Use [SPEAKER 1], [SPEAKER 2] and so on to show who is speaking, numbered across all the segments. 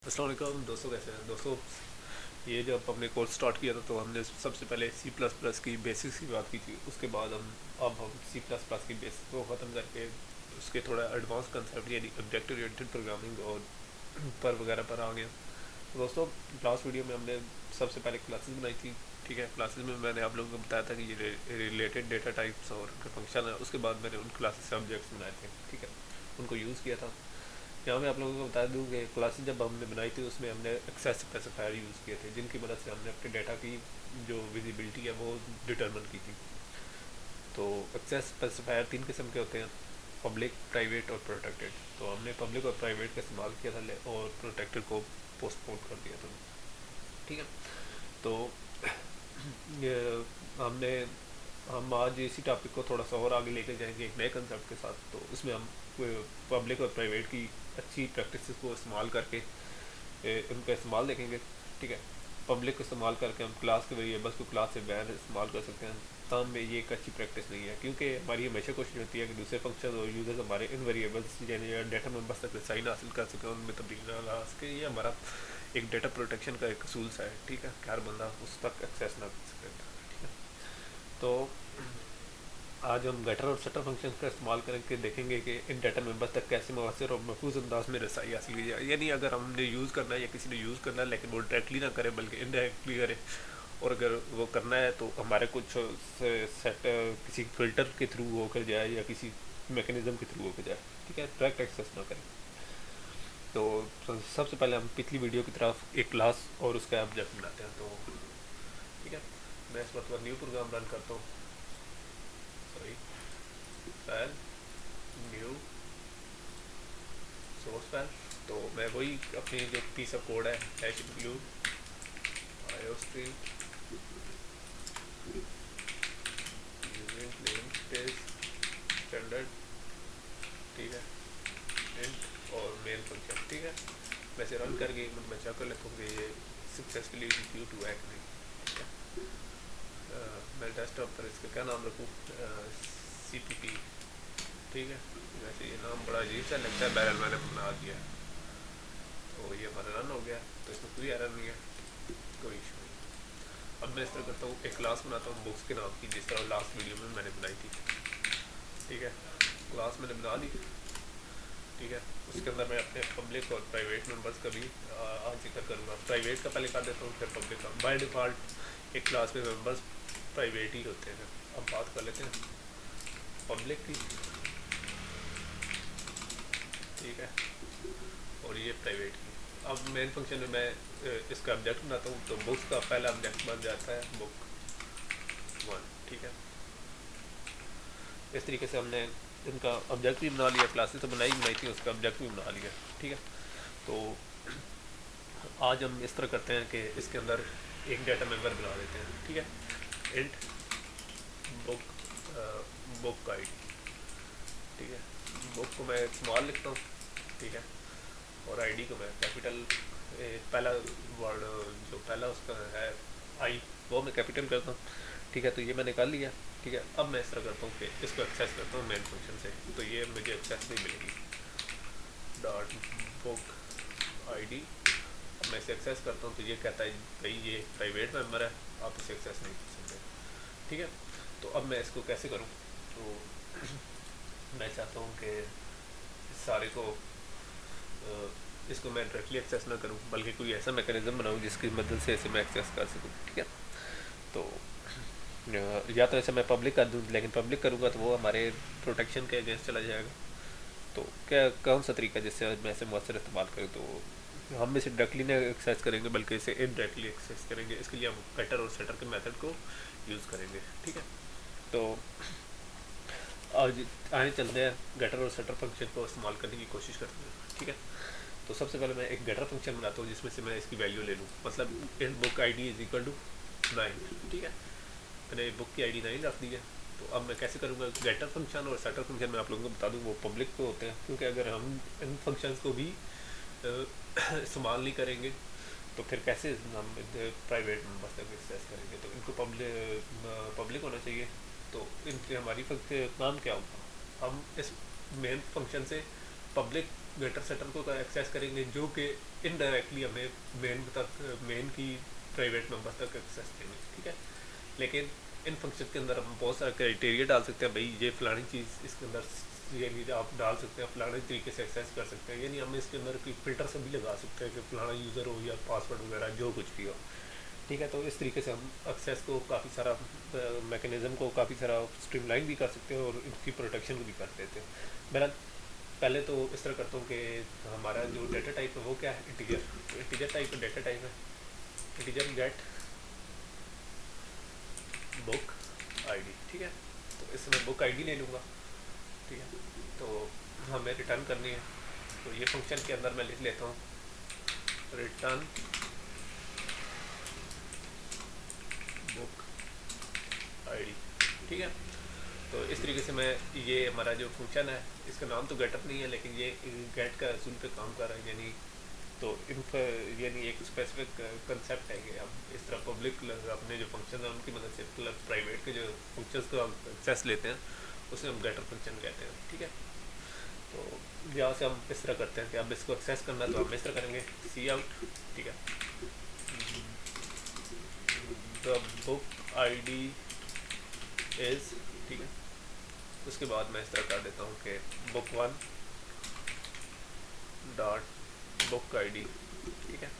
[SPEAKER 1] अस्सलाम वालेकुम दोस्तों, कैसे हैं दोस्तों। ये जब हमने कोर्स स्टार्ट किया था तो हमने सबसे पहले सी प्लस प्लस की बेसिक्स की बात की थी। उसके बाद हम सी प्लस प्लस की बेसिक्स को ख़त्म करके उसके थोड़ा एडवांस कंसेप्ट यानी ऑब्जेक्ट ओरिएंटेड प्रोग्रामिंग और पर वगैरह पर आ गया। तो दोस्तों, लास्ट वीडियो में हमने सबसे पहले क्लासेस बनाई थी। ठीक है, क्लासेस में मैंने आप लोगों को बताया था कि ये रिलेटेड डेटा टाइप्स और फंक्शन है। उसके बाद मैंने उन क्लासेस से ऑब्जेक्ट्स बनाए थे। ठीक है, उनको यूज़ किया था। यहाँ मैं आप लोगों को बता दूँ कि क्लासेस जब हमने बनाई थी उसमें हमने एक्सेस स्पेसिफायर यूज़ किए थे, जिनकी मदद से हमने अपने डेटा की जो विजिबिलिटी है वो डिटरमिन की थी। तो एक्सेस स्पेसिफायर तीन किस्म के होते हैं: पब्लिक, प्राइवेट और प्रोटेक्टेड। तो हमने पब्लिक और प्राइवेट का इस्तेमाल किया था और प्रोटेक्टेड को पोस्टपोन कर दिया था। ठीक है, तो ये हमने हम आज इसी टॉपिक को थोड़ा सा और आगे लेकर जाएंगे एक नए कंसेप्ट के साथ। तो उसमें हम पब्लिक और प्राइवेट की अच्छी प्रैक्टिस को इस्तेमाल करके उनका इस्तेमाल देखेंगे। ठीक है, पब्लिक को इस्तेमाल करके हम क्लास के वेरिएबल्स को क्लास से बाहर इस्तेमाल कर सकते हैं। ताम में ये एक अच्छी प्रैक्टिस नहीं है, क्योंकि हमारी हमेशा कोशिश होती है कि दूसरे फंक्शन और यूजर्स हमारे इन वेरिएबल्स यानी डेटा मेम्बर्स तक साइन हासिल कर सकें, उनमें तब्दीली ना ला सके। ये हमारा एक डेटा प्रोटेक्शन का एक असूल सा है। ठीक है, कि हर बंदा उस तक एक्सेस ना कर सके। ठीक है, तो आज हम गटर और सटर फंक्शन का इस्तेमाल करके देखेंगे कि इन डाटा मेम्बर्स तक कैसे मौसर और महफूज अंदाज में रसाई हासिल की जाए। यानी अगर हमने यूज़ करना है या किसी ने यूज़ करना है लेकिन वो डायरेक्टली ना करे बल्कि इनडायरेक्टली करे, और अगर वो करना है तो हमारे कुछ सेट किसी फिल्टर के थ्रू होकर जाए या किसी मैकेनिज्म के थ्रू होकर जाए। ठीक है, डायरेक्ट एक्सेस ना करें। तो सबसे पहले हम पिछली वीडियो की तरफ एक क्लास और उसका ऑब्जेक्ट बनाते हैं। तो ठीक है, मैं इस वक्त न्यू प्रोग्राम रन करता हूँ। Sorry, file, new source file. तो मैं वही अपनी जो पीस ऑफ कोड है H W IO stream using name space standard, ठीक है, इंट और मेन फंक्शन। ठीक है, मैं इसे रन करके मैं चेक कर लेता हूँ कि ये सक्सेसफुली एग्जीक्यूट हुआ है कि नहीं। ठीक है, मैं डेस्कटॉप पर इसका क्या नाम रखूँ, सी पी पी। ठीक है, वैसे ये नाम बड़ा अजीब सा लगता है, बैरल मैंने बना दिया है। तो ये हमारा रन हो गया, तो इसमें कोई एरर नहीं है, कोई इशू नहीं। अब मैं इस तरह करता हूँ, एक क्लास बनाता हूँ बुक्स के नाम की, जिस तरह लास्ट वीडियो में मैंने बनाई थी। ठीक है, क्लास मैंने बना ली। ठीक है, उसके अंदर मैं अपने पब्लिक और प्राइवेट मेंबर्स का भी आज जिक्र करूँगा। प्राइवेट का पहले कर देता हूँ, फिर पब्लिक का। बाय डिफ़ॉल्ट एक क्लास में मेंबर्स प्राइवेट ही होते हैं। अब बात कर लेते हैं पब्लिक की। ठीक है, और ये प्राइवेट की। अब मेन फंक्शन में मैं इसका ऑब्जेक्ट बनाता हूँ। तो बुक्स का पहला ऑब्जेक्ट बन जाता है बुक वन। ठीक है, इस तरीके से हमने इनका ऑब्जेक्ट भी बना लिया, क्लासेस तो बनाई थी, उसका ऑब्जेक्ट भी बना लिया। ठीक है, तो आज हम इस तरह करते हैं कि इसके अंदर एक डाटा मेंबर बना देते हैं। ठीक है, int book book I D. ठीक है, बुक को मैं स्मॉल लिखता हूँ। ठीक है, और आईडी को मैं कैपिटल, पहला वर्ड जो पहला उसका है आई, वो मैं कैपिटल करता हूँ। ठीक है, तो ये मैंने कर लिया। ठीक है, अब मैं इस तरह करता हूँ कि इसको एक्सेस करता हूँ मेन फंक्शन से। तो ये मुझे एक्सेस नहीं मिलेगी। डॉट बुक आई डी, अब मैं इसे एक्सेस करता हूँ तो ये कहता है भाई ये प्राइवेट मेम्बर है, आप इसे एक्सेस नहीं कर सकते। ठीक है, तो अब मैं इसको कैसे करूँ। तो मैं चाहता हूँ कि सारे को इसको मैं डायरेक्टली एक्सेस ना करूँ, बल्कि कोई ऐसा मैकेनिज्म बनाऊँ जिसकी मदद से इसे मैं एक्सेस कर सकूँ। ठीक है, तो या तो ऐसे मैं पब्लिक कर दूँ, लेकिन पब्लिक करूँगा तो वो हमारे प्रोटेक्शन के अगेंस्ट चला जाएगा। तो क्या कौन सा तरीका जिससे मैं इसे मौसर इस्तेमाल करूँ। तो हम इसे डायरेक्टली नहीं एक्सेस करेंगे बल्कि इसे इनडायरेक्टली एक्सेस करेंगे। इसके लिए हम कटर और सेटर के मेथड को यूज़ करेंगे। ठीक है, तो आज आगे चलते हैं गटर और सेटर फंक्शन को इस्तेमाल करने की कोशिश करते हैं। ठीक है, तो सबसे पहले मैं एक गटर फंक्शन बनाता हूँ जिसमें से मैं इसकी वैल्यू ले लूँ। मतलब in book I D is equal to 9। ठीक है, मैंने बुक की आई डी 9 रख दी है। तो अब मैं कैसे करूँगा, गेटर फंक्शन और सेटर फंक्शन मैं आप लोगों को बता दूँ वो पब्लिक को होते हैं, क्योंकि अगर हम इन फंक्शंस को भी इस्तेमाल नहीं करेंगे तो फिर कैसे हम प्राइवेट मेम्बर्स तक एक्सेस करेंगे। तो इनको पब्लिक होना चाहिए। तो इनके हमारी काम क्या होगा, हम इस मेन फंक्शन से पब्लिक गेटर सेटर को एक्सेस करेंगे जो कि इनडायरेक्टली हमें मेन की प्राइवेट मेंबर तक एक्सेस देंगे, ठीक है। लेकिन इन फंक्शन के अंदर हम बहुत सारा क्राइटेरिया डाल सकते हैं, भाई ये फलानी चीज़ इसके अंदर यानी आप डाल सकते हैं, फलाने तरीके से एक्सेस कर सकते हैं, यानी हम इसके अंदर कोई फिल्टर से भी लगा सकते हैं कि फलाना यूज़र हो या पासवर्ड वगैरह जो कुछ भी हो, ठीक है। तो इस तरीके से हम एक्सेस को काफ़ी सारा मैकेनिज़्म को काफ़ी सारा स्ट्रीमलाइन भी कर सकते हैं और इनकी प्रोटेक्शन भी कर देते हैं। बहरहाल पहले तो इस तरह करता हूँ कि हमारा जो डेटा टाइप है वो क्या है, इंटीजर। तो इंटीजर टाइप का डेटा टाइप है इंटीजर गेट बुक आईडी, ठीक है। तो इससे मैं बुक आईडी ले लूँगा, ठीक है। तो हमें रिटर्न करनी है, तो ये फंक्शन के अंदर मैं लिख लेता हूँ रिटर्न बुक आईडी, ठीक है। तो इस तरीके से मैं ये हमारा जो फंक्शन है इसका नाम तो गेटअप नहीं है, लेकिन ये गेट का असूल पे काम कर रहा है, यानी तो यानी एक स्पेसिफिक कंसेप्ट है कि हम इस तरह पब्लिक अपने जो फंक्शन है उनकी मदद से प्राइवेट के जो फंक्शंस को हम एक्सेस लेते हैं उसे हम गेटर फंक्शन कहते हैं, ठीक है। तो यहाँ से हम इस तरह करते हैं कि अब इसको एक्सेस करना है तो हम इस तरह करेंगे सी आउट, ठीक है, द बुक आईडी इज़, ठीक है। उसके बाद मैं इस तरह कर देता हूँ कि book one dot book ID, ठीक है,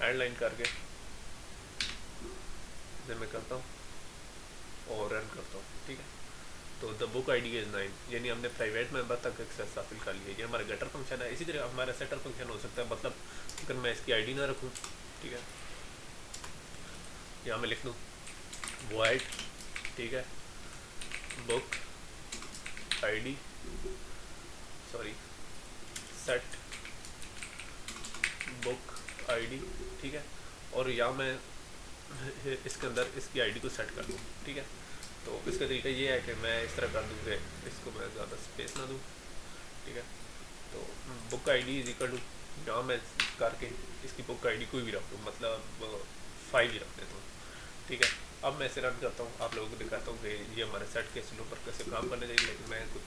[SPEAKER 1] एंड लाइन करके इसे मैं करता हूँ और रन करता हूँ, ठीक है। तो द बुक आईडी इज़ 9, यानी हमने प्राइवेट मेंबर तक एक्सेस हासिल कर लिया। ये हमारा गेटर फंक्शन है। इसी तरह हमारा सेटर फंक्शन हो सकता है, मतलब अगर मैं इसकी आईडी ना रखूँ, ठीक है, यहाँ मैं लिख दूँ void, ठीक है, book ID sorry set book ID, ठीक है, और यहाँ मैं इसके अंदर इसकी आईडी को सेट कर दूँ, ठीक है। तो इसका तरीका ये है कि मैं इस तरह कर दूँ कि इसको मैं ज़्यादा स्पेस ना दूँ, ठीक है। तो book ID is equal to, यहाँ मैं करके इसकी बुक आईडी कोई भी रख दूँ, मतलब 5 ही रख देता हूँ, ठीक है। अब मैं इसे रन करता हूँ, आप लोगों को दिखाता हूँ कि ये हमारे सेट के स्लो पर कैसे काम करने चाहिए, लेकिन मैं कुछ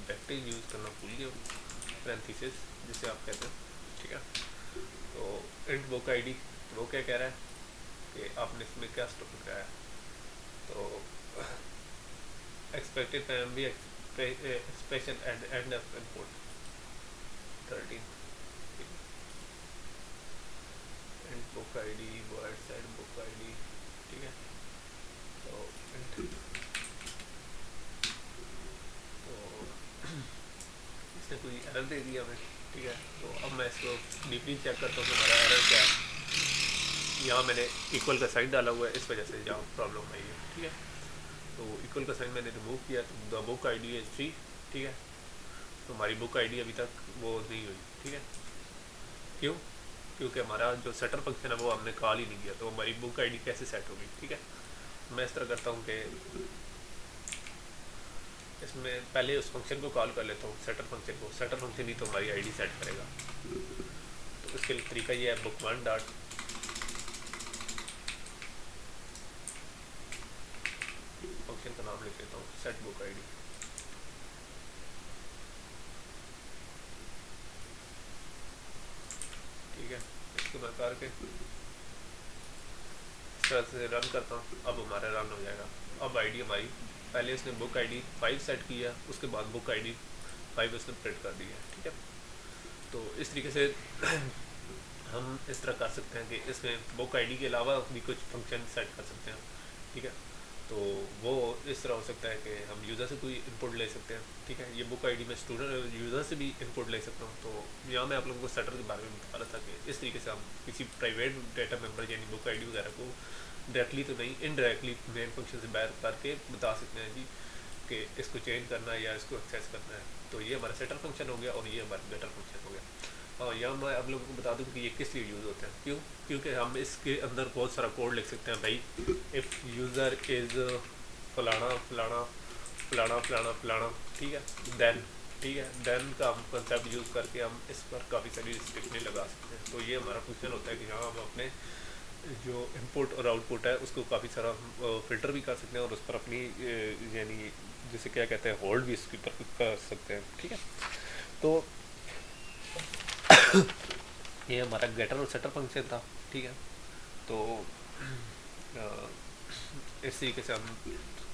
[SPEAKER 1] बैक्टीरिया यूज़ करना भूल गया हूँ, पैरेंथेसिस जिसे आप कहते हैं, ठीक है। तो इंट बुक आईडी, वो क्या कह रहा है कि आपने इसमें क्या स्टोर कराया, तो एक्सपेक्टेड टाइम भी expression end of input 13, int book ID word set book ID, ठीक है। तो इसने कोई एरर दे दिया हमें, ठीक है। तो अब मैं इसको डीपली चेक करता हूँ कि हमारा एरर क्या है। यहाँ मैंने इक्वल का साइन डाला हुआ है, इस वजह से यहाँ प्रॉब्लम आई है, ठीक है। तो इक्वल का साइन मैंने रिमूव किया, तो द बुक आईडी इज 3, ठीक है। तो हमारी बुक आईडी अभी तक वो नहीं हुई, ठीक है। क्यों? क्योंकि हमारा जो सेटर फंक्शन है वो हमने कॉल ही नहीं किया, तो हमारी बुक आईडी कैसे सेट होगी, ठीक है। मैं इस तरह करता हूँ कि इसमें पहले उस फंक्शन को कॉल कर लेता हूँ, सेटर फंक्शन को। सेटर फंक्शन ही तो हमारी आईडी सेट करेगा। तो इसके लिए तरीका ये है, बुक वन डॉट फंक्शन का नाम लिख लेता हूँ सेट बुक आईडी, ठीक है। इसको मैं करके इस तरह से रन करता हूँ, अब हमारा रन हो जाएगा। अब आईडी हमारी, पहले उसने बुक आईडी 5 सेट किया, उसके बाद बुक आईडी 5 उसने प्रिंट कर दी है, ठीक है। तो इस तरीके से हम इस तरह कर सकते हैं कि इसमें बुक आईडी के अलावा भी कुछ फंक्शन सेट कर सकते हैं, ठीक है। तो वो इस तरह हो सकता है कि हम यूज़र से कोई इनपुट ले सकते हैं, ठीक है। ये बुक आईडी में स्टूडेंट यूज़र से भी इनपुट ले सकता हूँ। तो यहाँ मैं आप लोगों को सेटर के बारे में बता रहा था कि इस तरीके से हम किसी प्राइवेट डेटा मेंबर यानी बुक आईडी वगैरह को डायरेक्टली तो नहीं, इनडायरेक्टली मेन फंक्शन से बाहर करके बता सकते हैं जी कि इसको चेंज करना है या इसको एक्सेस करना है। तो ये हमारा सेटर फंक्शन हो गया और ये हमारा गेटर फंक्शन हो गया। और यहाँ मैं आप लोगों को बता दूँ कि ये किस लिए यूज़ होते हैं। क्यों? क्योंकि हम इसके अंदर बहुत सारा कोड लिख सकते हैं, भाई इफ़ यूज़र इज़ फलाना फलाना फलाना फलाना फलाना, ठीक है, देन, ठीक है, देन का हम कंसेप्ट यूज़ करके हम इस पर काफ़ी सारी रिस्ट्रिक्शन लगा सकते हैं। तो ये हमारा फंक्शन होता है कि यहाँ हम अपने जो इनपुट और आउटपुट है उसको काफ़ी सारा फ़िल्टर भी कर सकते हैं और उस पर अपनी यानी जिसे क्या कहते हैं होल्ड भी इसके ऊपर कर सकते हैं। ठीक है, तो ये हमारा गेटर और सेटर फंक्शन था। ठीक है, तो अ, इस तरीके से हम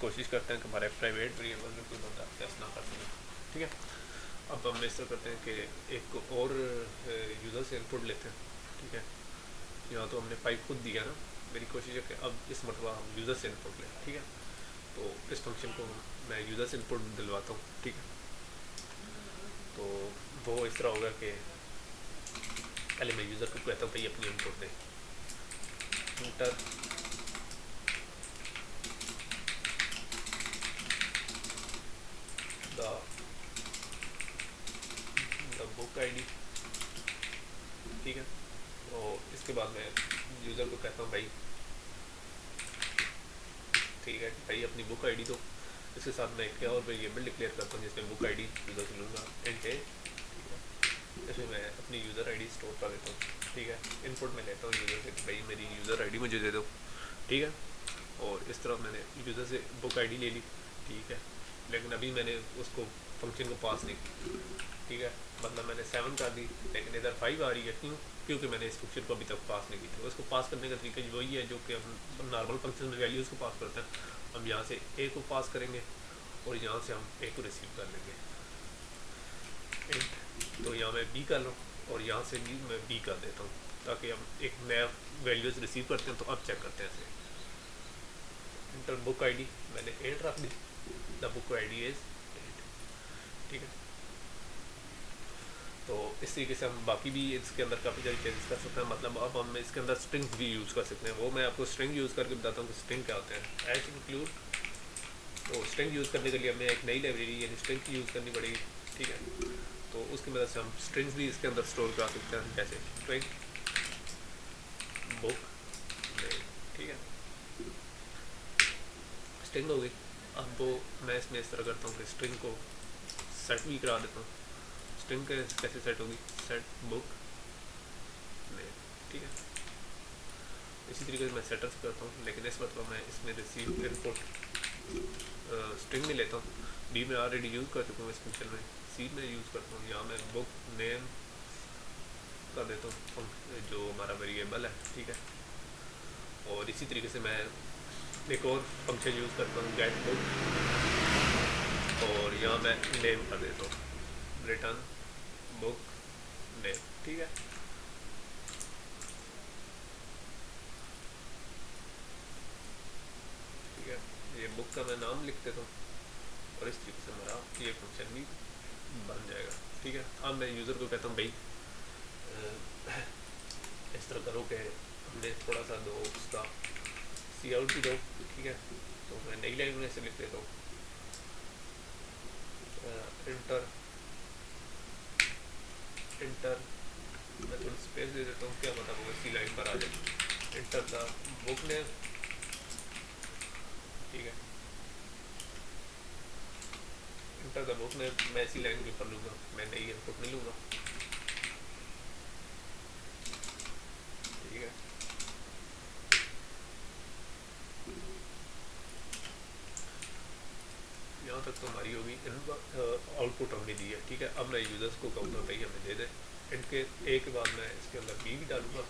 [SPEAKER 1] कोशिश करते हैं कि हमारे प्राइवेट वेरिएबल में कोई बंदा एक्सेस ना कर सके। ठीक है, अब हम इस तरह करते हैं कि एक और यूज़र से इनपुट लेते हैं। ठीक है, यहाँ तो हमने पाइप खुद दिया ना, मेरी कोशिश है कि अब इस मरतबा हम यूज़र से इनपुट लें। ठीक है, तो इस फंक्शन को मैं यूज़र से इनपुट दिलवाता हूँ। ठीक है, तो वो इस तरह होगा कि पहले मैं यूज़र को कहता हूँ भाई अपनी इनपुट दें, इंटर द बुक आईडी। ठीक है, और इसके बाद मैं यूज़र को कहता हूँ भाई ठीक है भाई अपनी बुक आईडी दो। इसके साथ मैं क्या और वेरिएबल डिक्लेयर करता हूँ जिसमें बुक आईडी यूज़र से लूँगा इंट ए। ठीक है, इसमें मैं अपनी यूज़र आईडी स्टोर कर देता हूँ। ठीक है, इनपुट में लेता हूँ यूज़र से भाई मेरी यूज़र आईडी मुझे दे दो। ठीक है, और इस तरह मैंने यूज़र से बुक आईडी ले ली। ठीक है, लेकिन अभी मैंने उसको फंक्शन को पास नहीं की। ठीक है, मतलब मैंने 7 कर दी लेकिन इधर 5 आ रही है। क्यों? क्योंकि मैंने इस फंक्शन को अभी तक पास नहीं की थी। उसको पास करने का तरीका वही है जो कि हम नॉर्मल फंक्शन में वैल्यूज़ को पास करते हैं। हम यहाँ से ए को पास करेंगे और यहाँ से हम ए को रिसीव कर लेंगे। तो यहाँ मैं बी कर लूँ और यहाँ से भी मैं बी कर देता हूँ ताकि हम एक नया वैल्यूज़ रिसीव करते हैं। तो अब चेक करते हैं ऐसे इंटर बुक आईडी मैंने 8 रख दी, द बुक आईडी इज़ 8। ठीक है, तो इस तरीके से हम बाकी भी इसके अंदर काफ़ी सारी चेंजेस कर सकते हैं। मतलब अब हम इसके अंदर स्ट्रिंग्स भी यूज़ कर सकते हैं। वो मैं आपको स्ट्रिंग यूज़ करके बताता हूँ कि स्ट्रिंग क्या होते हैं। एज इंक्लूड, तो स्ट्रिंग यूज़ करने के लिए हमें एक नई लाइब्रेरी यानी स्ट्रिंग की यूज़ करनी पड़ेगी। ठीक है, तो उसकी मदद से हम स्ट्रिंग्स भी इसके अंदर स्टोर करा सकते हैं, जैसे स्ट्रिंग बुक नेम। ठीक है, स्ट्रिंग हो गई। अब वो मैं इसमें इस तरह करता हूँ कि स्ट्रिंग को सेट भी करा देता हूँ। स्ट्रिंग कैसे सेट होगी, सेट बुक नेम। ठीक है, इसी तरीके से मैं सेटअप करता हूँ, लेकिन इस मतलब मैं इसमें रिसीव इनपुट स्ट्रिंग में लेता हूँ। बी में ऑलरेडी यूज़ कर चुका हूँ इस फंक्शन में, सी में यूज़ करता हूँ। यहाँ मैं बुक नेम कर देता हूँ जो हमारा वेरिएबल है। ठीक है, और इसी तरीके से मैं एक और फंक्शन यूज़ करता हूँ गेट बुक, और यहाँ मैं नेम कर देता हूँ रिटर्न बुक नेम। ठीक है, ठीक है, ये बुक का मैं नाम लिख देता हूँ और इस तरीके से हमारा ये फंक्शन भी बन जाएगा। ठीक है, अब मैं यूज़र को कहता हूँ भाई इस तरह करो कि हमने थोड़ा सा दो उसका सी आउट भी दो। ठीक है, तो मैं नई लाइन में से लिख देता हूँ इंटर इंटर, मैं थोड़ी स्पेस दे देता हूँ, क्या पता वो इसी लाइन पर आ जाए। Enter the book name. ठीक है, इंटर द बुक नेम मैं इसी लाइन के ऊपर लूँगा, मैं नई इनपुट नहीं लूँगा। ठीक है, यहाँ तक तो हमारी होगी। आउटपुट हमने दी है। ठीक है, अब मैं यूज़र्स को कहूँगा भाई हमें दे दे। इनके ए के बाद मैं इसके अंदर बी भी डालूँगा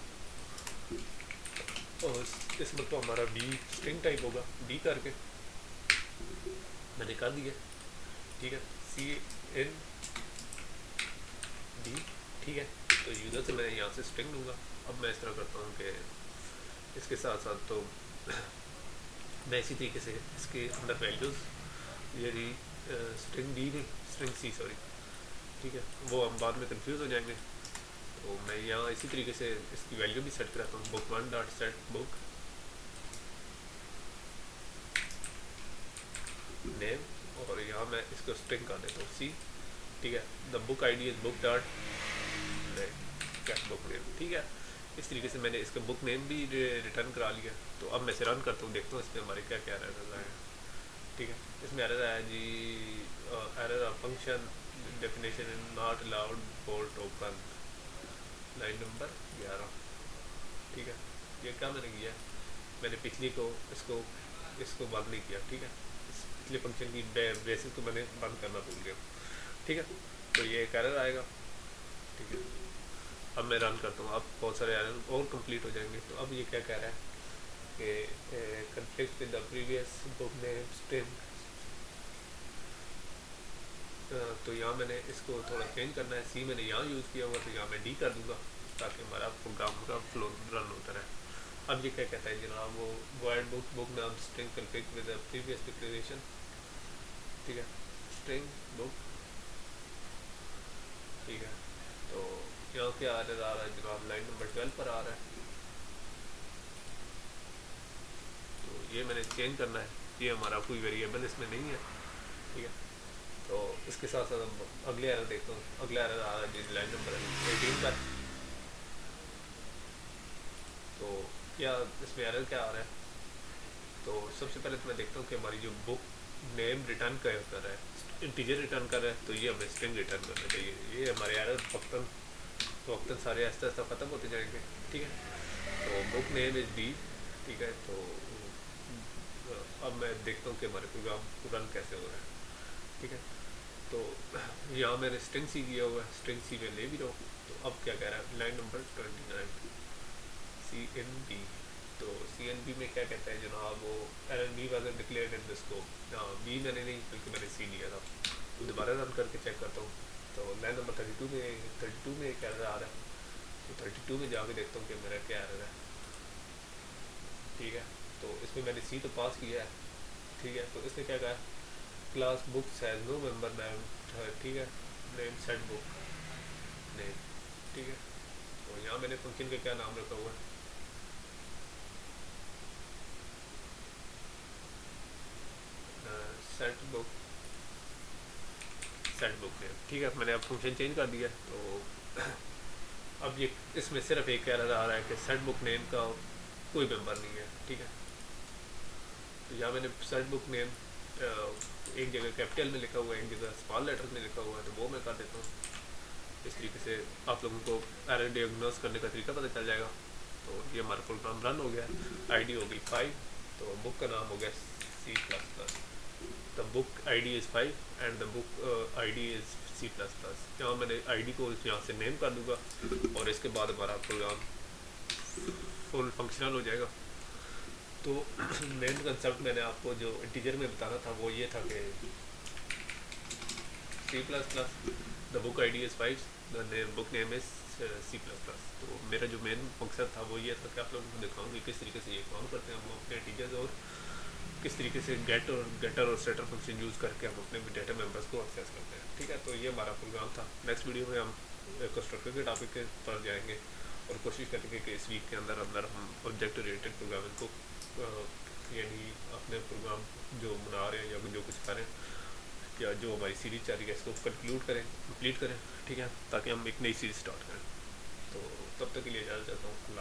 [SPEAKER 1] और इस मतलब हमारा बी स्ट्रिंग टाइप होगा। बी करके मैंने कर दिया। ठीक है, सी इन बी। ठीक है, तो यूज़र से मैं यहाँ से स्ट्रिंग लूँगा। अब मैं इस तरह करता हूँ कि इसके साथ साथ तो मैं इसी तरीके से इसके अंदर वैल्यूज़ यानी स्ट्रिंग बी नहीं स्ट्रिंग सी सॉरी। ठीक है, वो हम बाद में कंफ्यूज हो जाएंगे। तो मैं यहाँ इसी तरीके से इसकी वैल्यू भी सेट कराता हूँ, book one dot set book name, और यहाँ मैं इसको स्ट्रिंग कर देता हूँ सी। ठीक है, the book I D is book dot name gate book name. ठीक है, इस तरीके से मैंने इसका बुक नेम भी रिटर्न करा लिया। तो अब मैं इसे रन करता हूँ, देखता हूँ इसमें हमारे क्या क्या एरर आए। ठीक है, इसमें एरर आया जी error function definition in not allowed for token, line number 11। ठीक है, ये क्या मैंने किया, मैंने पिछली को इसको इसको बंद नहीं किया, ठीक है, इस पिछले फंक्शन की बेसिस को मैंने बंद करना भूल गया, ठीक है। तो ये एक एरर आएगा, ठीक है। अब मैं रन करता हूँ, अब बहुत सारे एरर और कंप्लीट हो जाएंगे। तो अब ये क्या कह रहा है कि conflict with the previous book name string. तो यहाँ मैंने इसको थोड़ा चेंज करना है, सी मैंने यहाँ यूज़ किया हुआ, तो यहाँ मैं डी कर दूँगा ताकि हमारा प्रोग्राम का फ्लो रन होता रहे। अब ये क्या कहता है जनाब, वो वर्ड बुक नाम string conflict with the previous declaration, ठीक है, स्ट्रिंग बुक, ठीक है। तो यहाँ क्या आ रहा है जनाब, लाइन नंबर 12 पर आ रहा है। तो ये मैंने चेंज करना है, ये हमारा कोई वेरिएबल इसमें नहीं है, ठीक है। तो इसके साथ साथ हम अगले एरर देखते हैं। अगला एरर आ रहा है लाइन नंबर 18 पर। तो क्या इसमें एरर क्या आ रहा है, तो सबसे पहले तो मैं देखता हूँ कि हमारी जो बुक नेम रिटर्न कर रहा है, इंटीजर रिटर्न कर रहा है, तो ये हमें स्ट्रिंग रिटर्न करना चाहिए। ये हमारे एरर वक्तन सारे आहिस्ता आहिस्ता ख़त्म होते जाएंगे, ठीक है। तो बुक नेम इज़ डी, ठीक है। तो अब मैं देखता हूँ कि हमारे प्रोग्राम रन कैसे हो रहा है, ठीक है। तो यहाँ मैंने स्ट्रिंग सी किया हुआ है, स्ट्रिंग सी में ले भी रहा हूँ। तो अब क्या कह रहा है, लाइन नंबर 29 CNB। तो CNB में क्या कहता है जनाब, वो LNB was declared in the scope. हाँ, बी मैंने नहीं बल्कि मैंने सी लिया था। तो दोबारा रन करके चेक करता हूँ। तो लाइन नंबर 32 में क्या आ रहा है, तो 32 में जाके देखता हूँ कि मेरा क्या आ रहा है, ठीक है। तो इसमें मैंने सी तो पास किया है, ठीक है। तो इसने क्या कहा, class book has no member name, ठीक है, नेम सेट बुक नेम, ठीक है। तो यहाँ मैंने फंक्शन का क्या नाम रखा हुआ है, सेट बुक नेम, ठीक है। मैंने अब फंक्शन चेंज कर दिया। तो अब ये इसमें सिर्फ एक एरर आ रहा है कि सेट बुक नेम का कोई मेंबर नहीं है, ठीक है। तो यहाँ मैंने सेट बुक नेम एक जगह कैपिटल में लिखा हुआ है, एक जगह स्मॉल लेटर में लिखा हुआ है, तो वो मैं कर देता हूँ। इस तरीके से आप लोगों को एरर डियाग्नोस करने का तरीका पता चल जाएगा। तो ये हमारा प्रोग्राम रन हो गया। आईडी हो गई 5, तो बुक का नाम हो गया C++। The book ID is 5 and the book ID is C++। यहाँ मैंने आईडी को यहाँ से नेम कर दूँगा और इसके बाद हमारा प्रोग्राम फुल फंक्शनल हो जाएगा। तो मेन कंसेप्ट मैंने आपको जो इंटीजर में बताना था वो ये था कि C++, the book ID is 5, the book name is C++। तो मेरा जो मेन मकसद था वो ये था कि आप लोगों को दिखाऊँ कि किस तरीके से ये काम करते हैं हम अपने इंटीजर्स, और किस तरीके से गेटर और सेटर फंक्शन यूज़ करके हम अपने डेटा मेंबर्स को एक्सेस करते हैं, ठीक है। तो ये हमारा प्रोग्राम था। नेक्स्ट वीडियो में हम कंस्ट्रक्टर के टॉपिक पर जाएंगे और कोशिश करेंगे कि इस वीक के अंदर हम ऑब्जेक्ट ओरिएंटेड प्रोग्रामिंग को यानी अपने प्रोग्राम जो बना रहे हैं या जो कुछ करें, या जो हमारी सीरीज चल रही है इसको कंप्लीट करें, ठीक है, ताकि हम एक नई सीरीज स्टार्ट करें। तो तब तक के लिए इजाज़त चाहता हूँ।